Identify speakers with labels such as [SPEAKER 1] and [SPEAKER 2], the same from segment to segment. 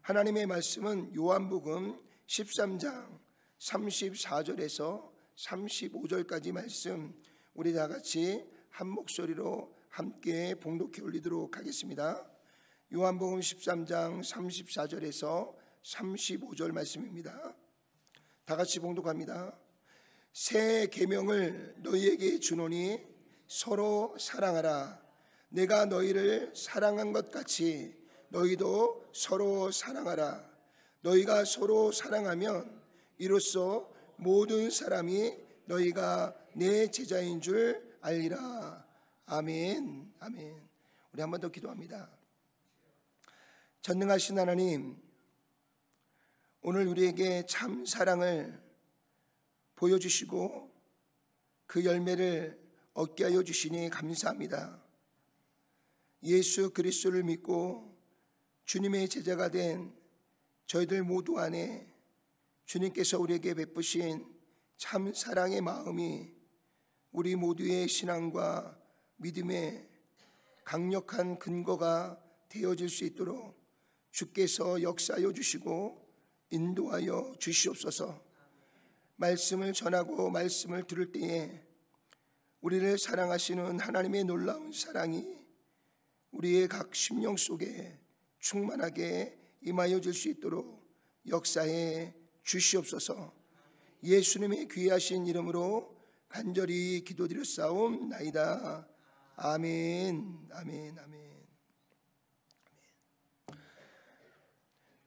[SPEAKER 1] 하나님의 말씀은 요한복음 13장 34절에서 35절까지 말씀 우리 다 같이 한 목소리로 함께 봉독해 올리도록 하겠습니다. 요한복음 13장 34절에서 35절 말씀입니다. 다 같이 봉독합니다. 새 계명을 너희에게 주노니 서로 사랑하라. 내가 너희를 사랑한 것 같이 너희도 서로 사랑하라. 너희가 서로 사랑하면 이로써 모든 사람이 너희가 내 제자인 줄 알리라. 아멘. 아멘. 우리 한 번 더 기도합니다. 전능하신 하나님, 오늘 우리에게 참 사랑을 보여주시고 그 열매를 얻게 하여 주시니 감사합니다. 예수 그리스도를 믿고 주님의 제자가 된 저희들 모두 안에 주님께서 우리에게 베푸신 참 사랑의 마음이 우리 모두의 신앙과 믿음의 강력한 근거가 되어질 수 있도록 주께서 역사하여 주시고 인도하여 주시옵소서. 말씀을 전하고 말씀을 들을 때에 우리를 사랑하시는 하나님의 놀라운 사랑이 우리의 각 심령 속에 충만하게 임하여 줄 수 있도록 역사해 주시옵소서. 예수님의 귀하신 이름으로 간절히 기도드렸사옵나이다. 아멘. 아멘. 아멘.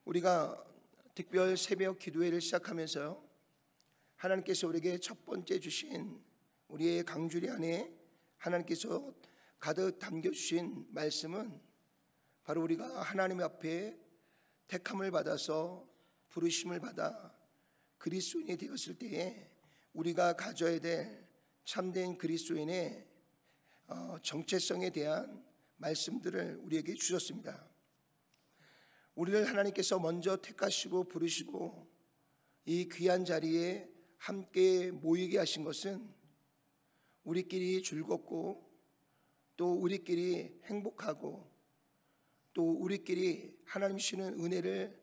[SPEAKER 1] 우리가 특별 새벽 기도회를 시작하면서요, 하나님께서 우리에게 첫 번째 주신 우리의 강주리 안에 하나님께서 가득 담겨주신 말씀은 바로 우리가 하나님 앞에 택함을 받아서 부르심을 받아 그리스도인이 되었을 때에 우리가 가져야 될 참된 그리스도인의 정체성에 대한 말씀들을 우리에게 주셨습니다. 우리를 하나님께서 먼저 택하시고 부르시고 이 귀한 자리에 함께 모이게 하신 것은 우리끼리 즐겁고 또 우리끼리 행복하고 또 우리끼리 하나님 주시는 은혜를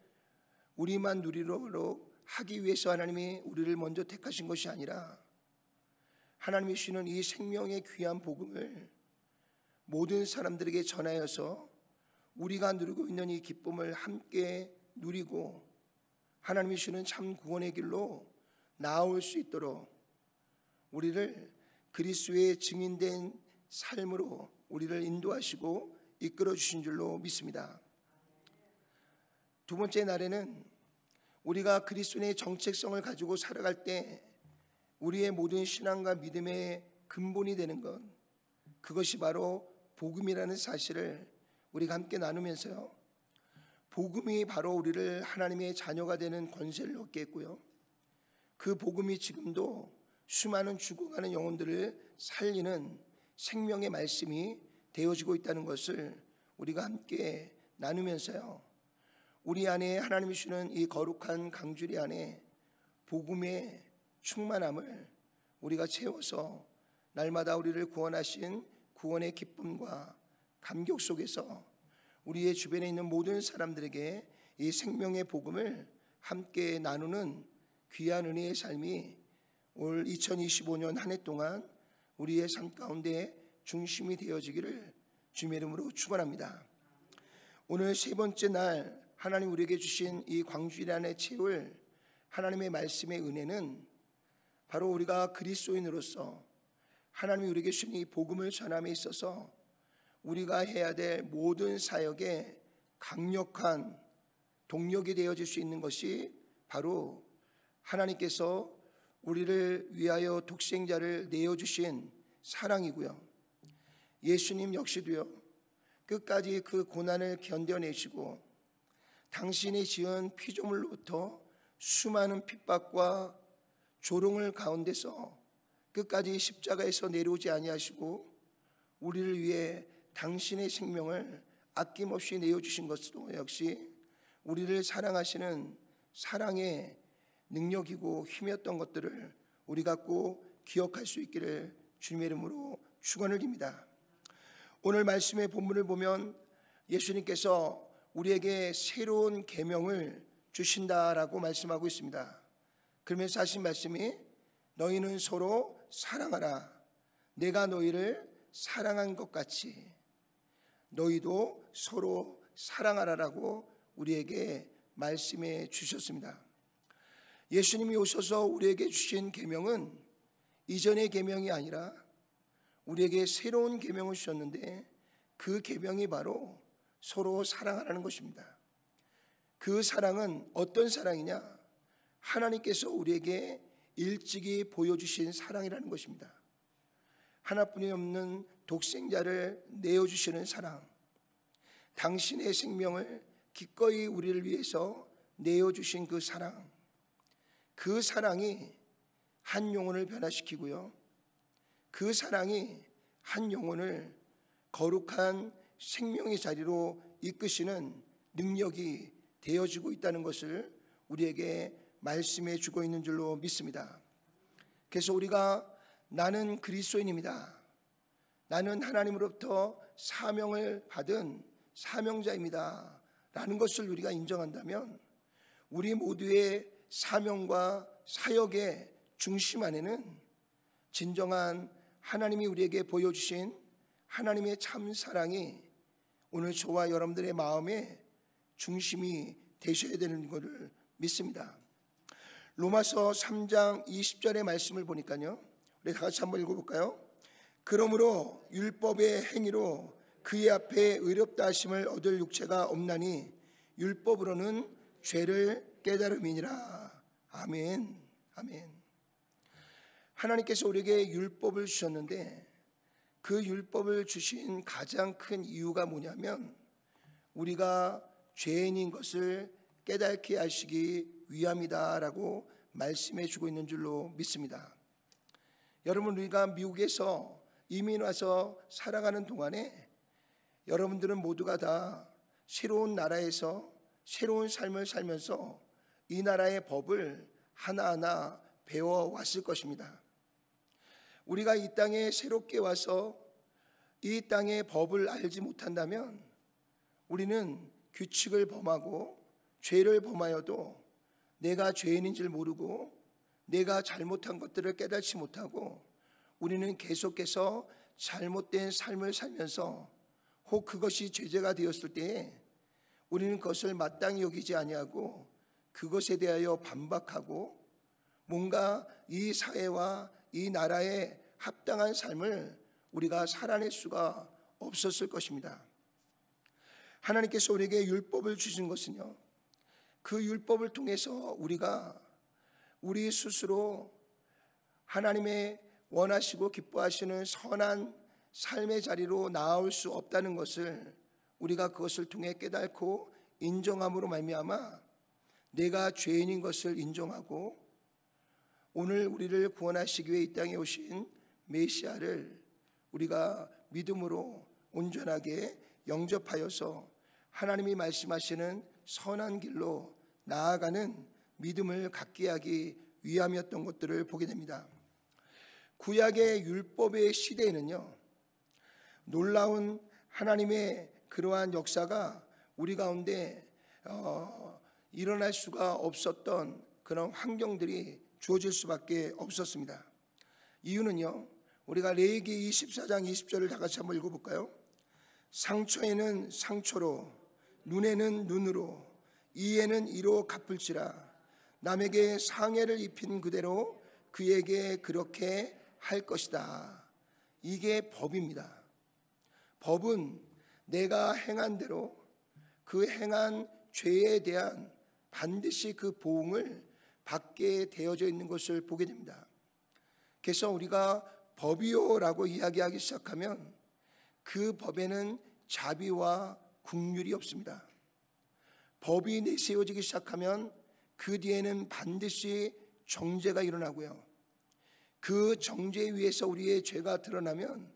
[SPEAKER 1] 우리만 누리도록 하기 위해서 하나님이 우리를 먼저 택하신 것이 아니라 하나님이 주시는 이 생명의 귀한 복음을 모든 사람들에게 전하여서 우리가 누리고 있는 이 기쁨을 함께 누리고 하나님이 주시는 참 구원의 길로 나아올 수 있도록 우리를 그리스도의 증인된 삶으로 우리를 인도하시고 이끌어 주신 줄로 믿습니다. 두 번째 날에는 우리가 그리스도의 정체성을 가지고 살아갈 때 우리의 모든 신앙과 믿음의 근본이 되는 것, 그것이 바로 복음이라는 사실을 우리가 함께 나누면서요, 복음이 바로 우리를 하나님의 자녀가 되는 권세를 얻게 했고요, 그 복음이 지금도 수많은 죽어가는 영혼들을 살리는 생명의 말씀이 되어지고 있다는 것을 우리가 함께 나누면서요, 우리 안에 하나님이 주시는 이 거룩한 강주리 안에 복음의 충만함을 우리가 채워서 날마다 우리를 구원하신 구원의 기쁨과 감격 속에서 우리의 주변에 있는 모든 사람들에게 이 생명의 복음을 함께 나누는 귀한 은혜의 삶이 올 2025년 한 해 동안 우리의 삶 가운데 중심이 되어지기를 주님의 이름으로 축원합니다. 오늘 세 번째 날 하나님 우리에게 주신 이 광주일 안에 채울 하나님의 말씀의 은혜는 바로 우리가 그리스도인으로서 하나님이 우리에게 주신 이 복음을 전함에 있어서 우리가 해야 될 모든 사역에 강력한 동력이 되어질 수 있는 것이 바로 하나님께서 우리를 위하여 독생자를 내어주신 사랑이고요, 예수님 역시도요 끝까지 그 고난을 견뎌내시고 당신이 지은 피조물로부터 수많은 핍박과 조롱을 가운데서 끝까지 십자가에서 내려오지 아니하시고 우리를 위해 당신의 생명을 아낌없이 내어주신 것으로 역시 우리를 사랑하시는 사랑의 능력이고 힘이었던 것들을 우리가 꼭 기억할 수 있기를 주님의 이름으로 축원을 드립니다. 오늘 말씀의 본문을 보면 예수님께서 우리에게 새로운 계명을 주신다라고 말씀하고 있습니다. 그러면서 하신 말씀이 너희는 서로 사랑하라. 내가 너희를 사랑한 것 같이 너희도 서로 사랑하라라고 우리에게 말씀해 주셨습니다. 예수님이 오셔서 우리에게 주신 계명은 이전의 계명이 아니라 우리에게 새로운 계명을 주셨는데 그 계명이 바로 서로 사랑하라는 것입니다. 그 사랑은 어떤 사랑이냐? 하나님께서 우리에게 일찍이 보여주신 사랑이라는 것입니다. 하나뿐이 없는 독생자를 내어주시는 사랑, 당신의 생명을 기꺼이 우리를 위해서 내어주신 그 사랑, 그 사랑이 한 영혼을 변화시키고요, 그 사랑이 한 영혼을 거룩한 생명의 자리로 이끄시는 능력이 되어지고 있다는 것을 우리에게 말씀해 주고 있는 줄로 믿습니다. 그래서 우리가 나는 그리스도인입니다, 나는 하나님으로부터 사명을 받은 사명자입니다 라는 것을 우리가 인정한다면 우리 모두의 사명과 사역의 중심 안에는 진정한 하나님이 우리에게 보여주신 하나님의 참 사랑이 오늘 저와 여러분들의 마음의 중심이 되셔야 되는 것을 믿습니다. 로마서 3장 20절의 말씀을 보니까요, 우리 다 같이 한번 읽어볼까요? 그러므로 율법의 행위로 그의 앞에 의롭다 하심을 얻을 육체가 없나니 율법으로는 죄를 깨달음이니라. 아멘. 아멘. 하나님께서 우리에게 율법을 주셨는데 그 율법을 주신 가장 큰 이유가 뭐냐면 우리가 죄인인 것을 깨닫게 하시기 위함이다라고 말씀해 주고 있는 줄로 믿습니다. 여러분, 우리가 미국에서 이민 와서 살아가는 동안에 여러분들은 모두가 다 새로운 나라에서 새로운 삶을 살면서 이 나라의 법을 하나하나 배워왔을 것입니다. 우리가 이 땅에 새롭게 와서 이 땅의 법을 알지 못한다면 우리는 규칙을 범하고 죄를 범하여도 내가 죄인인 줄 모르고 내가 잘못한 것들을 깨닫지 못하고 우리는 계속해서 잘못된 삶을 살면서 혹 그것이 죄제가 되었을 때에 우리는 그것을 마땅히 여기지 아니하고 그것에 대하여 반박하고 뭔가 이 사회와 이 나라에 합당한 삶을 우리가 살아낼 수가 없었을 것입니다. 하나님께서 우리에게 율법을 주신 것은요, 그 율법을 통해서 우리가 우리 스스로 하나님의 원하시고 기뻐하시는 선한 삶의 자리로 나아올 수 없다는 것을 우리가 그것을 통해 깨닫고 인정함으로 말미암아 내가 죄인인 것을 인정하고 오늘 우리를 구원하시기 위해 이 땅에 오신 메시아를 우리가 믿음으로 온전하게 영접하여서 하나님이 말씀하시는 선한 길로 나아가는 믿음을 갖게 하기 위함이었던 것들을 보게 됩니다. 구약의 율법의 시대에는요, 놀라운 하나님의 그러한 역사가 우리 가운데 일어날 수가 없었던 그런 환경들이 주어질 수밖에 없었습니다. 이유는요, 우리가 레위기 24장 20절을 다 같이 한번 읽어볼까요? 상처에는 상처로, 눈에는 눈으로, 이에는 이로 갚을지라. 남에게 상해를 입힌 그대로 그에게 그렇게 할 것이다. 이게 법입니다. 법은 내가 행한 대로 그 행한 죄에 대한 반드시 그 보응을 받게 되어져 있는 것을 보게 됩니다. 그래서 우리가 법이요라고 이야기하기 시작하면 그 법에는 자비와 긍휼이 없습니다. 법이 내세워지기 시작하면 그 뒤에는 반드시 정죄가 일어나고요, 그 정죄에 의해서 우리의 죄가 드러나면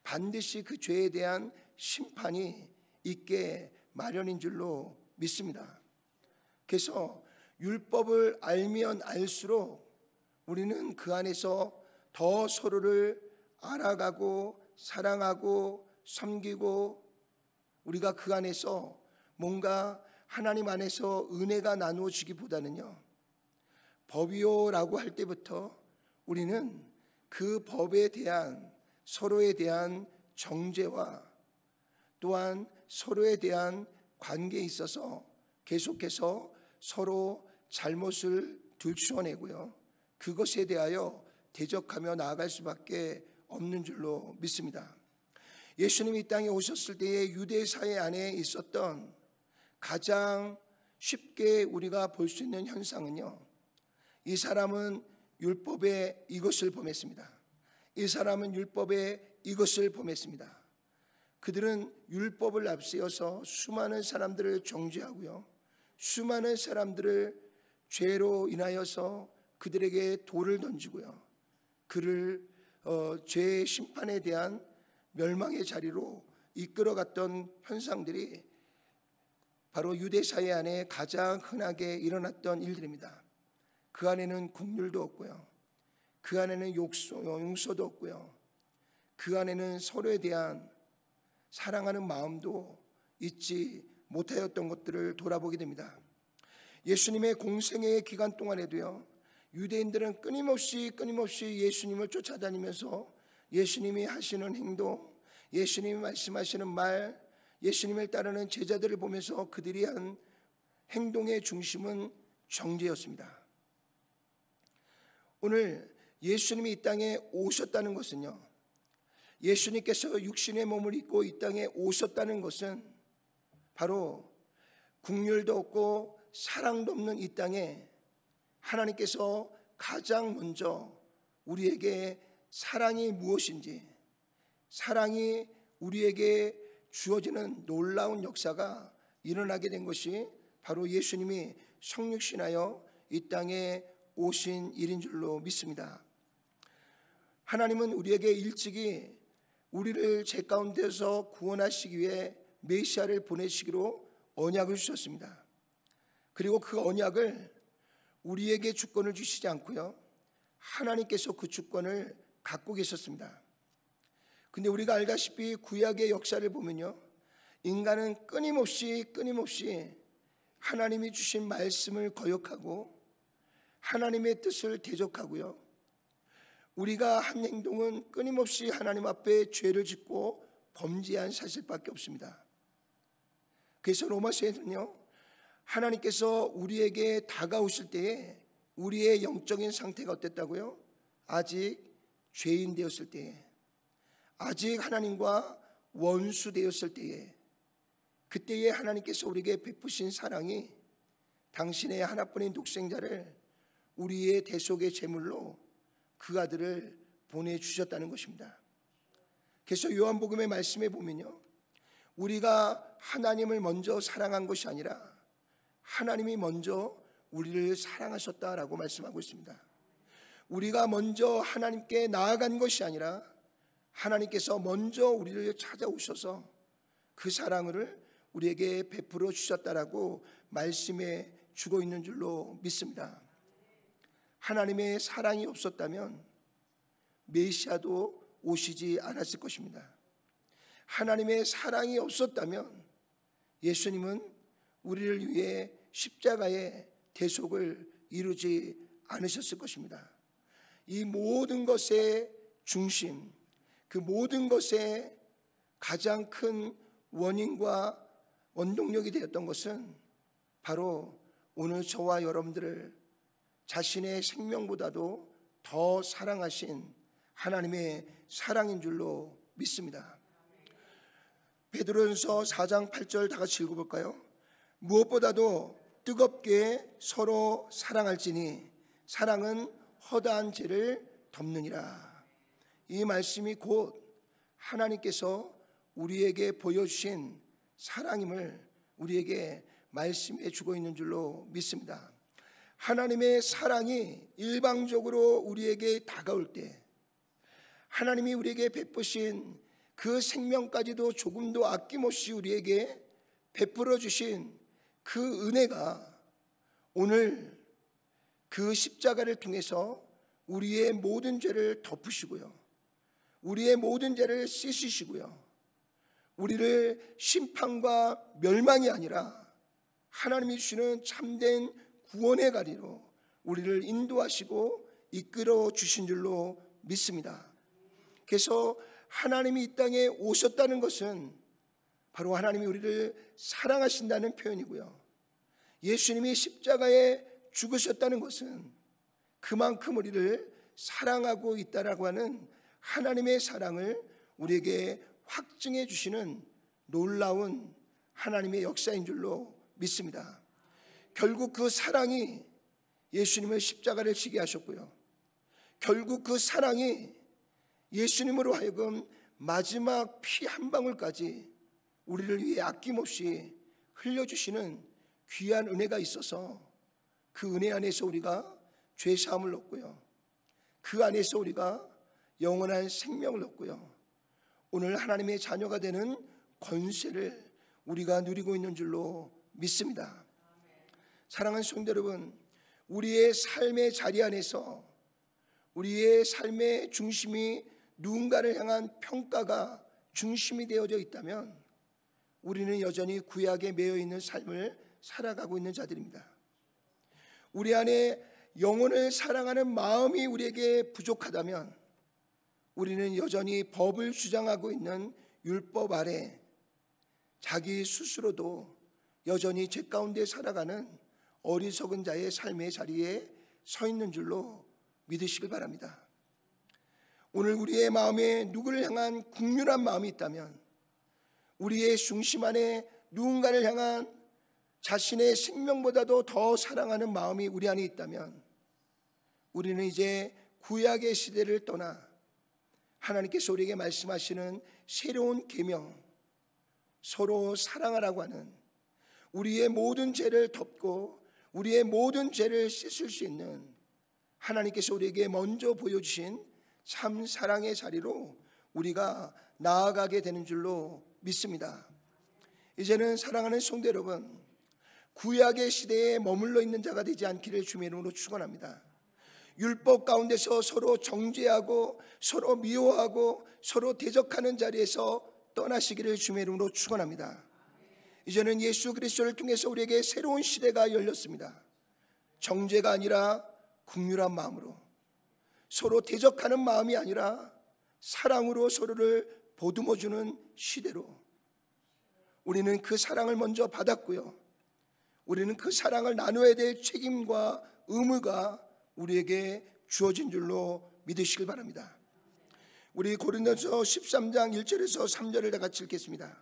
[SPEAKER 1] 반드시 그 죄에 대한 심판이 있게 마련인 줄로 믿습니다. 그래서 율법을 알면 알수록 우리는 그 안에서 더 서로를 알아가고 사랑하고 섬기고 우리가 그 안에서 뭔가 하나님 안에서 은혜가 나누어지기보다는요, 법이요라고 할 때부터 우리는 그 법에 대한 서로에 대한 정죄와 또한 서로에 대한 관계에 있어서 계속해서 서로 잘못을 들추어내고요, 그것에 대하여 대적하며 나아갈 수밖에 없는 줄로 믿습니다. 예수님이 이 땅에 오셨을 때의 유대 사회 안에 있었던 가장 쉽게 우리가 볼 수 있는 현상은요, 이 사람은 율법에 이것을 범했습니다. 이 사람은 율법에 이것을 범했습니다. 그들은 율법을 앞세워서 수많은 사람들을 정죄하고요, 수많은 사람들을 죄로 인하여서 그들에게 돌을 던지고요, 그를 죄의 심판에 대한 멸망의 자리로 이끌어갔던 현상들이 바로 유대 사회 안에 가장 흔하게 일어났던 일들입니다. 그 안에는 긍휼도 없고요, 그 안에는 용서도 없고요, 그 안에는 서로에 대한 사랑하는 마음도 잊지 못하였던 것들을 돌아보게 됩니다. 예수님의 공생애의 기간 동안에도요, 유대인들은 끊임없이 예수님을 쫓아다니면서 예수님이 하시는 행동, 예수님이 말씀하시는 말, 예수님을 따르는 제자들을 보면서 그들이 한 행동의 중심은 정죄였습니다. 오늘 예수님이 이 땅에 오셨다는 것은요, 예수님께서 육신의 몸을 입고 이 땅에 오셨다는 것은 바로 긍휼도 없고 사랑도 없는 이 땅에 하나님께서 가장 먼저 우리에게 사랑이 무엇인지, 사랑이 우리에게 주어지는 놀라운 역사가 일어나게 된 것이 바로 예수님이 성육신하여 이 땅에 오신 일인 줄로 믿습니다. 하나님은 우리에게 일찍이 우리를 죄 가운데서 구원하시기 위해 메시아를 보내시기로 언약을 주셨습니다. 그리고 그 언약을 우리에게 주권을 주시지 않고요, 하나님께서 그 주권을 갖고 계셨습니다. 근데 우리가 알다시피 구약의 역사를 보면요, 인간은 끊임없이 하나님이 주신 말씀을 거역하고 하나님의 뜻을 대적하고요, 우리가 한 행동은 끊임없이 하나님 앞에 죄를 짓고 범죄한 사실밖에 없습니다. 그래서 로마서에는요, 하나님께서 우리에게 다가오실 때에 우리의 영적인 상태가 어땠다고요? 아직 죄인 되었을 때에, 아직 하나님과 원수 되었을 때에, 그때에 하나님께서 우리에게 베푸신 사랑이 당신의 하나뿐인 독생자를 우리의 대속의 제물로 그 아들을 보내주셨다는 것입니다. 그래서 요한복음의 말씀에 보면요, 우리가 하나님을 먼저 사랑한 것이 아니라 하나님이 먼저 우리를 사랑하셨다라고 말씀하고 있습니다. 우리가 먼저 하나님께 나아간 것이 아니라 하나님께서 먼저 우리를 찾아오셔서 그 사랑을 우리에게 베풀어 주셨다라고 말씀해 주고 있는 줄로 믿습니다. 하나님의 사랑이 없었다면 메시아도 오시지 않았을 것입니다. 하나님의 사랑이 없었다면 예수님은 우리를 위해 십자가의 대속을 이루지 않으셨을 것입니다. 이 모든 것의 중심, 그 모든 것의 가장 큰 원인과 원동력이 되었던 것은 바로 오늘 저와 여러분들을 자신의 생명보다도 더 사랑하신 하나님의 사랑인 줄로 믿습니다. 베드로전서 4장 8절 다 같이 읽어볼까요? 무엇보다도 뜨겁게 서로 사랑할지니 사랑은 허다한 죄를 덮느니라. 이 말씀이 곧 하나님께서 우리에게 보여주신 사랑임을 우리에게 말씀해 주고 있는 줄로 믿습니다. 하나님의 사랑이 일방적으로 우리에게 다가올 때, 하나님이 우리에게 베푸신 그 생명까지도 조금도 아낌없이 우리에게 베풀어 주신 그 은혜가 오늘 그 십자가를 통해서 우리의 모든 죄를 덮으시고요, 우리의 모든 죄를 씻으시고요, 우리를 심판과 멸망이 아니라 하나님이 주시는 참된 구원의 가리로 우리를 인도하시고 이끌어 주신 줄로 믿습니다. 그래서 하나님이 이 땅에 오셨다는 것은 바로 하나님이 우리를 사랑하신다는 표현이고요, 예수님이 십자가에 죽으셨다는 것은 그만큼 우리를 사랑하고 있다라고 하는 하나님의 사랑을 우리에게 확증해 주시는 놀라운 하나님의 역사인 줄로 믿습니다. 결국 그 사랑이 예수님을 십자가를 지게 하셨고요, 결국 그 사랑이 예수님으로 하여금 마지막 피 한 방울까지 우리를 위해 아낌없이 흘려주시는 귀한 은혜가 있어서 그 은혜 안에서 우리가 죄 사함을 얻고요, 그 안에서 우리가 영원한 생명을 얻고요, 오늘 하나님의 자녀가 되는 권세를 우리가 누리고 있는 줄로 믿습니다. 사랑하는 성도 여러분, 우리의 삶의 자리 안에서 우리의 삶의 중심이 누군가를 향한 평가가 중심이 되어져 있다면 우리는 여전히 구약에 매여 있는 삶을 살아가고 있는 자들입니다. 우리 안에 영혼을 사랑하는 마음이 우리에게 부족하다면 우리는 여전히 법을 주장하고 있는 율법 아래 자기 스스로도 여전히 죄 가운데 살아가는 어리석은 자의 삶의 자리에 서 있는 줄로 믿으시길 바랍니다. 오늘 우리의 마음에 누구를 향한 국률한 마음이 있다면, 우리의 중심 안에 누군가를 향한 자신의 생명보다도 더 사랑하는 마음이 우리 안에 있다면 우리는 이제 구약의 시대를 떠나 하나님께서 우리에게 말씀하시는 새로운 계명, 서로 사랑하라고 하는, 우리의 모든 죄를 덮고 우리의 모든 죄를 씻을 수 있는 하나님께서 우리에게 먼저 보여주신 참 사랑의 자리로 우리가 나아가게 되는 줄로 믿습니다. 이제는 사랑하는 성도 여러분, 구약의 시대에 머물러 있는 자가 되지 않기를 주의 이름으로 축원합니다. 율법 가운데서 서로 정죄하고 서로 미워하고 서로 대적하는 자리에서 떠나시기를 주의 이름으로 축원합니다. 이제는 예수 그리스도를 통해서 우리에게 새로운 시대가 열렸습니다. 정죄가 아니라 긍휼한 마음으로, 서로 대적하는 마음이 아니라 사랑으로 서로를 보듬어주는 시대로 우리는 그 사랑을 먼저 받았고요, 우리는 그 사랑을 나누어야 될 책임과 의무가 우리에게 주어진 줄로 믿으시길 바랍니다. 우리 고린도서 13장 1절에서 3절을 다 같이 읽겠습니다.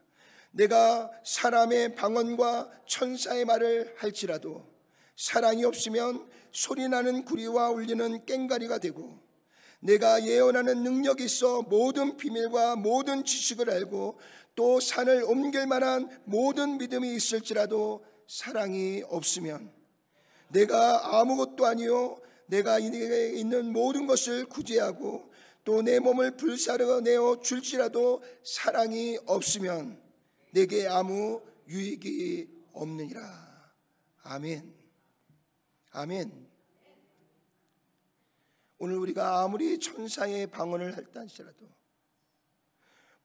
[SPEAKER 1] 내가 사람의 방언과 천사의 말을 할지라도 사랑이 없으면 소리나는 구리와 울리는 꽹과리가 되고, 내가 예언하는 능력이 있어 모든 비밀과 모든 지식을 알고 또 산을 옮길 만한 모든 믿음이 있을지라도 사랑이 없으면 내가 아무것도 아니요 내가 이에 있는 모든 것을 구제하고 또 내 몸을 불사르 내어 줄지라도 사랑이 없으면 내게 아무 유익이 없느니라. 아멘. 아멘. 오늘 우리가 아무리 천사의 방언을 할다 할지라도,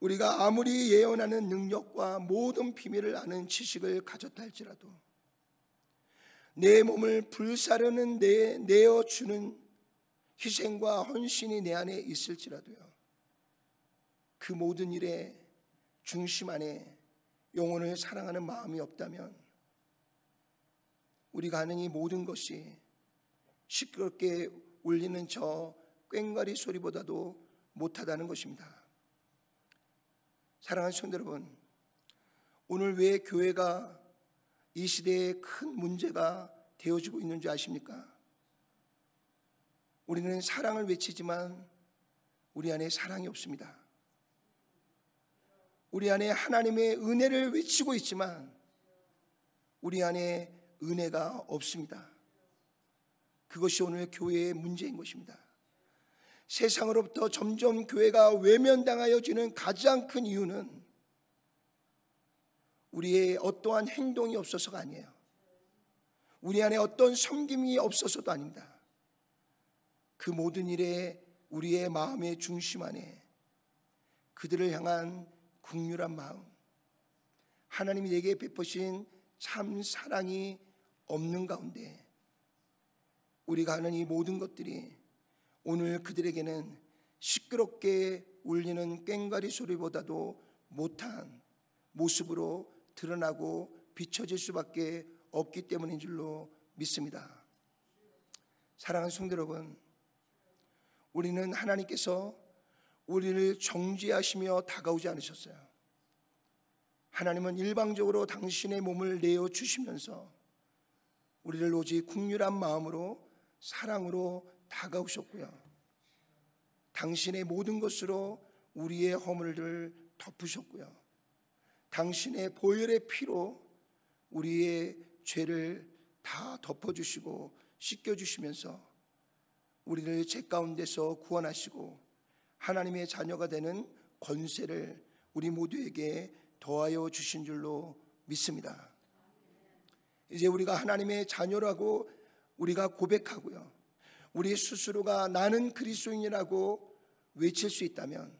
[SPEAKER 1] 우리가 아무리 예언하는 능력과 모든 비밀을 아는 지식을 가졌다 할지라도, 내 몸을 불사르는 내어주는 희생과 헌신이 내 안에 있을지라도요, 그 모든 일의 중심 안에 영혼을 사랑하는 마음이 없다면 우리가 하는 이 모든 것이 시끄럽게 울리는 저 꽹과리 소리보다도 못하다는 것입니다. 사랑하는 성도 여러분, 오늘 왜 교회가 이 시대에 큰 문제가 되어지고 있는 줄 아십니까? 우리는 사랑을 외치지만 우리 안에 사랑이 없습니다. 우리 안에 하나님의 은혜를 외치고 있지만 우리 안에 은혜가 없습니다. 그것이 오늘 교회의 문제인 것입니다. 세상으로부터 점점 교회가 외면당하여지는 가장 큰 이유는 우리의 어떠한 행동이 없어서가 아니에요. 우리 안에 어떤 섬김이 없어서도 아닙니다. 그 모든 일에 우리의 마음의 중심 안에 그들을 향한 긍휼한 마음, 하나님이 내게 베푸신 참 사랑이 없는 가운데 우리가 하는 이 모든 것들이 오늘 그들에게는 시끄럽게 울리는 꽹과리 소리보다도 못한 모습으로 드러나고 비춰질 수밖에 없기 때문인 줄로 믿습니다. 사랑하는 성도 여러분, 우리는 하나님께서 우리를 정죄하시며 다가오지 않으셨어요. 하나님은 일방적으로 당신의 몸을 내어 주시면서 우리를 오직 긍휼한 마음으로 사랑으로 다가오셨고요, 당신의 모든 것으로 우리의 허물을 덮으셨고요, 당신의 보혈의 피로 우리의 죄를 다 덮어주시고 씻겨주시면서 우리를 죄 가운데서 구원하시고 하나님의 자녀가 되는 권세를 우리 모두에게 더하여 주신 줄로 믿습니다. 이제 우리가 하나님의 자녀라고 우리가 고백하고요, 우리 스스로가 나는 그리스도인이라고 외칠 수 있다면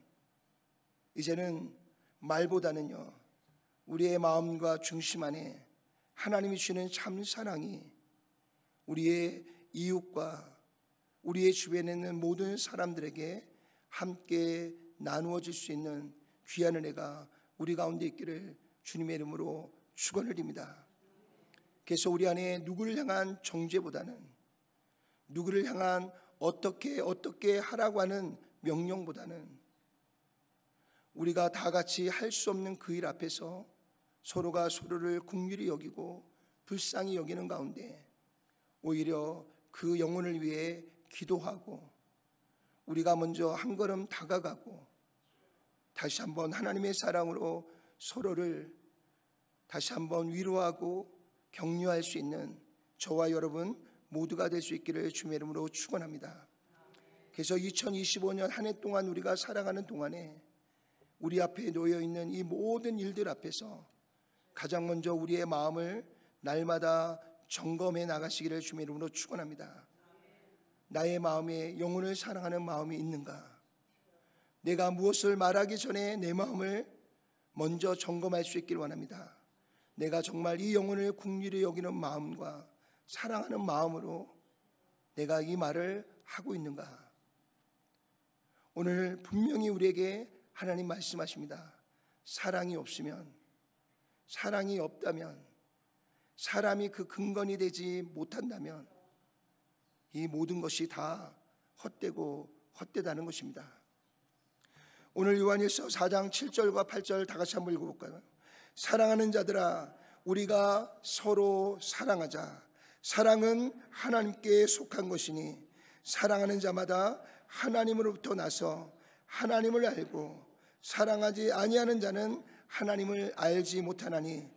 [SPEAKER 1] 이제는 말보다는요, 우리의 마음과 중심 안에 하나님이 주시는 참 사랑이 우리의 이웃과 우리의 주변에 있는 모든 사람들에게 함께 나누어질 수 있는 귀한 은혜가 우리 가운데 있기를 주님의 이름으로 축원을 드립니다. 그래서 우리 안에 누구를 향한 정죄보다는, 누구를 향한 어떻게 하라고 하는 명령보다는 우리가 다 같이 할 수 없는 그 일 앞에서 서로가 서로를 긍휼히 여기고 불쌍히 여기는 가운데 오히려 그 영혼을 위해 기도하고 우리가 먼저 한 걸음 다가가고 다시 한번 하나님의 사랑으로 서로를 다시 한번 위로하고 격려할 수 있는 저와 여러분 모두가 될 수 있기를 주님의 이름으로 축원합니다. 그래서 2025년 한 해 동안 우리가 살아가는 동안에 우리 앞에 놓여 있는 이 모든 일들 앞에서 가장 먼저 우리의 마음을 날마다 점검해 나가시기를 주님의 이름으로 축원합니다. 나의 마음에 영혼을 사랑하는 마음이 있는가? 내가 무엇을 말하기 전에 내 마음을 먼저 점검할 수 있기를 원합니다. 내가 정말 이 영혼을 긍휼히 여기는 마음과 사랑하는 마음으로 내가 이 말을 하고 있는가? 오늘 분명히 우리에게 하나님 말씀하십니다. 사랑이 없으면, 사랑이 없다면, 사람이 그 근건이 되지 못한다면 이 모든 것이 다 헛되고 헛되다는 것입니다. 오늘 요한일서 4장 7절과 8절 다 같이 한번 읽어볼까요? 사랑하는 자들아, 우리가 서로 사랑하자. 사랑은 하나님께 속한 것이니 사랑하는 자마다 하나님으로부터 나서 하나님을 알고 사랑하지 아니하는 자는 하나님을 알지 못하나니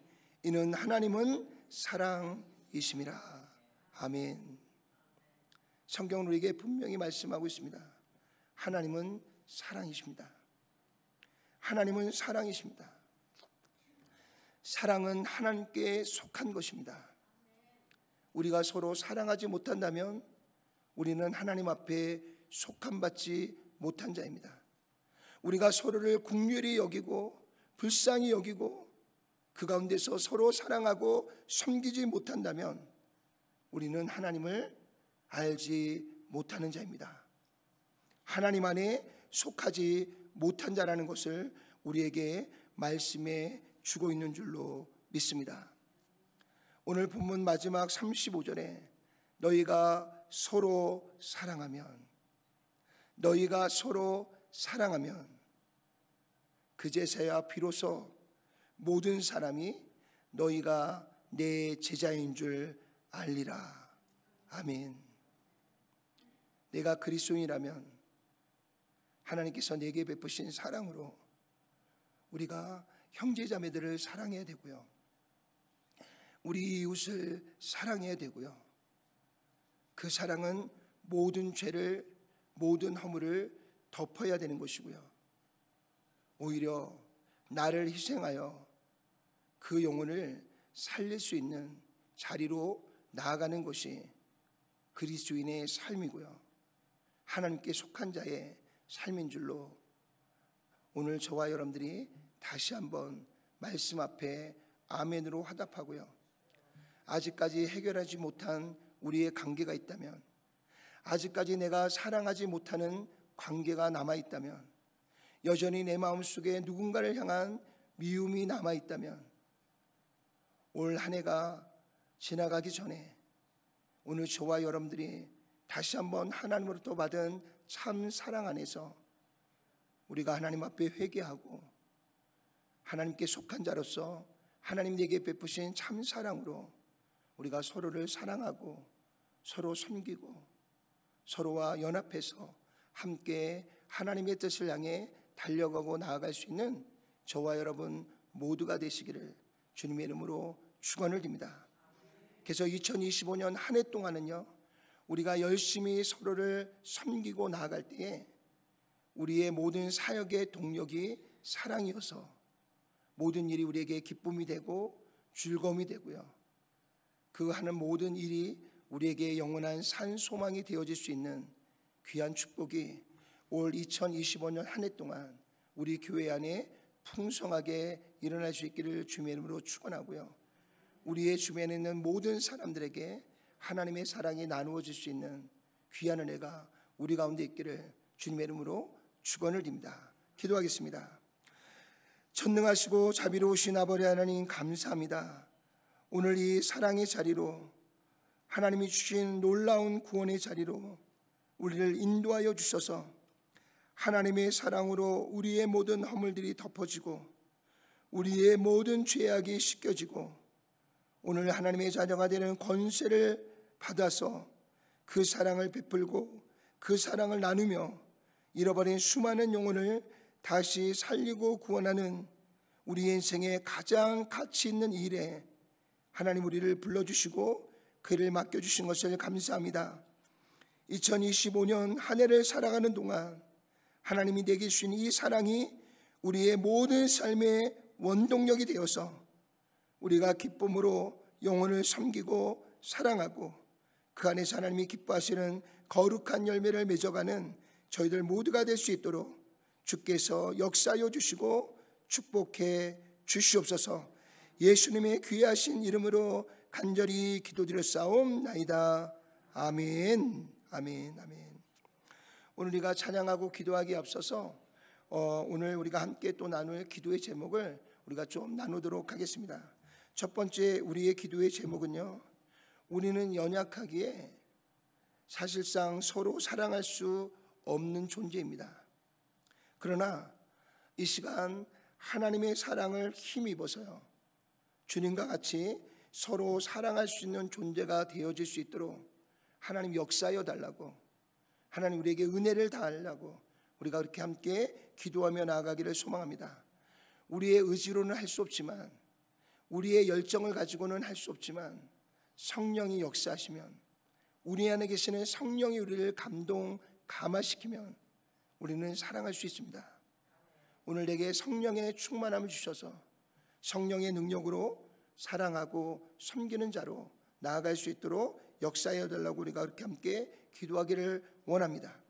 [SPEAKER 1] 이는 하나님은 사랑이심이라. 아멘. 성경은 우리에게 분명히 말씀하고 있습니다. 하나님은 사랑이십니다. 하나님은 사랑이십니다. 사랑은 하나님께 속한 것입니다. 우리가 서로 사랑하지 못한다면 우리는 하나님 앞에 속함받지 못한 자입니다. 우리가 서로를 긍휼히 여기고 불쌍히 여기고 그 가운데서 서로 사랑하고 섬기지 못한다면 우리는 하나님을 알지 못하는 자입니다. 하나님 안에 속하지 못한 자라는 것을 우리에게 말씀해 주고 있는 줄로 믿습니다. 오늘 본문 마지막 35절에 너희가 서로 사랑하면, 너희가 서로 사랑하면 그제서야 비로소 모든 사람이 너희가 내 제자인 줄 알리라. 아멘. 내가 그리스도인이라면 하나님께서 내게 베푸신 사랑으로 우리가 형제자매들을 사랑해야 되고요, 우리 이웃을 사랑해야 되고요, 그 사랑은 모든 죄를, 모든 허물을 덮어야 되는 것이고요, 오히려 나를 희생하여 그 영혼을 살릴 수 있는 자리로 나아가는 것이 그리스도인의 삶이고요, 하나님께 속한 자의 삶인 줄로 오늘 저와 여러분들이 다시 한번 말씀 앞에 아멘으로 화답하고요. 아직까지 해결하지 못한 우리의 관계가 있다면, 아직까지 내가 사랑하지 못하는 관계가 남아있다면, 여전히 내 마음속에 누군가를 향한 미움이 남아있다면, 올 한 해가 지나가기 전에 오늘 저와 여러분들이 다시 한번 하나님으로부터 받은 참 사랑 안에서 우리가 하나님 앞에 회개하고 하나님께 속한 자로서 하나님 내게 베푸신 참 사랑으로 우리가 서로를 사랑하고 서로 섬기고 서로와 연합해서 함께 하나님의 뜻을 향해 달려가고 나아갈 수 있는 저와 여러분 모두가 되시기를 주님의 이름으로 축원을 드립니다. 그래서 2025년 한 해 동안은요, 우리가 열심히 서로를 섬기고 나아갈 때에 우리의 모든 사역의 동력이 사랑이어서 모든 일이 우리에게 기쁨이 되고 즐거움이 되고요, 그 하는 모든 일이 우리에게 영원한 산 소망이 되어질 수 있는 귀한 축복이 올 2025년 한 해 동안 우리 교회 안에 풍성하게 일어날 수 있기를 주님의 이름으로 축원하고요, 우리의 주변에 있는 모든 사람들에게 하나님의 사랑이 나누어질 수 있는 귀한 은혜가 우리 가운데 있기를 주님의 이름으로 축원을 드립니다. 기도하겠습니다. 전능하시고 자비로우신 아버지 하나님, 감사합니다. 오늘 이 사랑의 자리로, 하나님이 주신 놀라운 구원의 자리로 우리를 인도하여 주셔서 하나님의 사랑으로 우리의 모든 허물들이 덮어지고 우리의 모든 죄악이 씻겨지고 오늘 하나님의 자녀가 되는 권세를 받아서 그 사랑을 베풀고 그 사랑을 나누며 잃어버린 수많은 영혼을 다시 살리고 구원하는 우리 인생의 가장 가치 있는 일에 하나님 우리를 불러주시고 그를 맡겨주신 것을 감사합니다. 2025년 한 해를 살아가는 동안 하나님이 내게 주신 이 사랑이 우리의 모든 삶의 원동력이 되어서 우리가 기쁨으로 영혼을 섬기고 사랑하고 그 안에서 하나님이 기뻐하시는 거룩한 열매를 맺어가는 저희들 모두가 될 수 있도록 주께서 역사하여 주시고 축복해 주시옵소서. 예수님의 귀하신 이름으로 간절히 기도드렸사옵나이다. 아멘. 아멘. 아멘. 오늘 우리가 찬양하고 기도하기에 앞서서 오늘 우리가 함께 또 나눌 기도의 제목을 우리가 좀 나누도록 하겠습니다. 첫 번째 우리의 기도의 제목은요, 우리는 연약하기에 사실상 서로 사랑할 수 없는 존재입니다. 그러나 이 시간 하나님의 사랑을 힘입어서요, 주님과 같이 서로 사랑할 수 있는 존재가 되어질 수 있도록 하나님 역사하여 달라고, 하나님 우리에게 은혜를 다하려고 우리가 그렇게 함께 기도하며 나아가기를 소망합니다. 우리의 의지로는 할 수 없지만, 우리의 열정을 가지고는 할 수 없지만 성령이 역사하시면, 우리 안에 계시는 성령이 우리를 감화시키면 우리는 사랑할 수 있습니다. 오늘 내게 성령의 충만함을 주셔서 성령의 능력으로 사랑하고 섬기는 자로 나아갈 수 있도록 역사해 달라고 우리가 그렇게 함께 기도하기를 원합니다.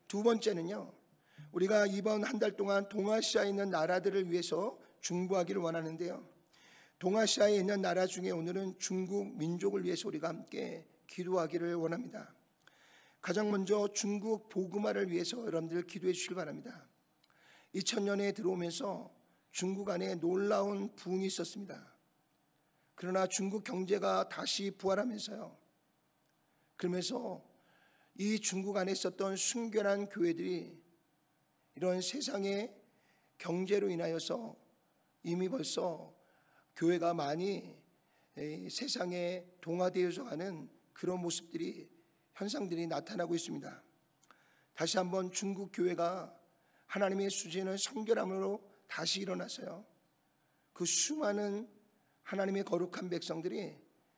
[SPEAKER 1] 두 번째는요, 우리가 이번 한 달 동안 동아시아에 있는 나라들을 위해서 중보하기를 원하는데요, 동아시아에 있는 나라 중에 오늘은 중국 민족을 위해서 우리가 함께 기도하기를 원합니다. 가장 먼저 중국 복음화를 위해서 여러분들 기도해 주시기 바랍니다. 2000년에 들어오면서 중국 안에 놀라운 부흥이 있었습니다. 그러나 중국 경제가 다시 부활하면서요, 그러면서 이 중국 안에 있었던 순결한 교회들이 이런 세상의 경제로 인하여서 이미 벌써 교회가 많이 세상에 동화되어져 가는 그런 모습들이, 현상들이 나타나고 있습니다. 다시 한번 중국 교회가 하나님의 수지는 성결함으로 다시 일어나서요, 그 수많은 하나님의 거룩한 백성들이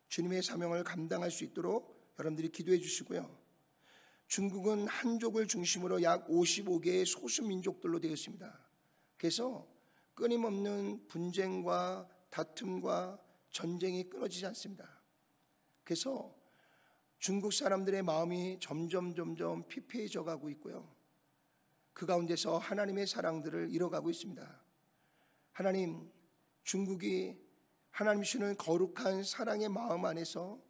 [SPEAKER 1] 주님의 사명을 감당할 수 있도록 여러분들이 기도해 주시고요, 중국은 한족을 중심으로 약 55개의 소수민족들로 되어 있습니다. 그래서 끊임없는 분쟁과 다툼과 전쟁이 끊어지지 않습니다. 그래서 중국 사람들의 마음이 점점 피폐해져 가고 있고요, 그 가운데서 하나님의 사랑들을 잃어가고 있습니다. 하나님, 중국이 하나님 주시는 거룩한 사랑의 마음 안에서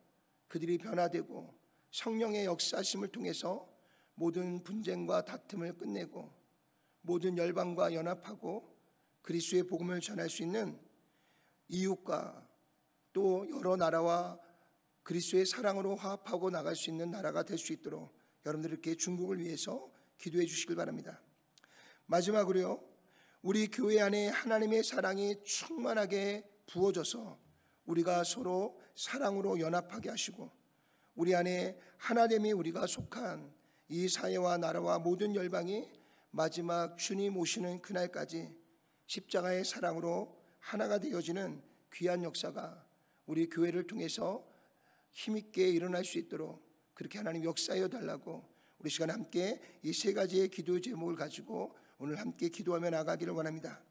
[SPEAKER 1] 그들이 변화되고 성령의 역사심을 통해서 모든 분쟁과 다툼을 끝내고 모든 열방과 연합하고 그리스도의 복음을 전할 수 있는 이웃과 또 여러 나라와 그리스도의 사랑으로 화합하고 나갈 수 있는 나라가 될 수 있도록 여러분들 이렇게 중국을 위해서 기도해 주시길 바랍니다. 마지막으로요, 우리 교회 안에 하나님의 사랑이 충만하게 부어져서 우리가 서로 사랑으로 연합하게 하시고 우리 안에 하나됨이 우리가 속한 이 사회와 나라와 모든 열방이 마지막 주님 오시는 그날까지 십자가의 사랑으로 하나가 되어지는 귀한 역사가 우리 교회를 통해서 힘있게 일어날 수 있도록 그렇게 하나님 역사하여 달라고 우리 시간 함께 이 세 가지의 기도 제목을 가지고 오늘 함께 기도하며 나가기를 원합니다.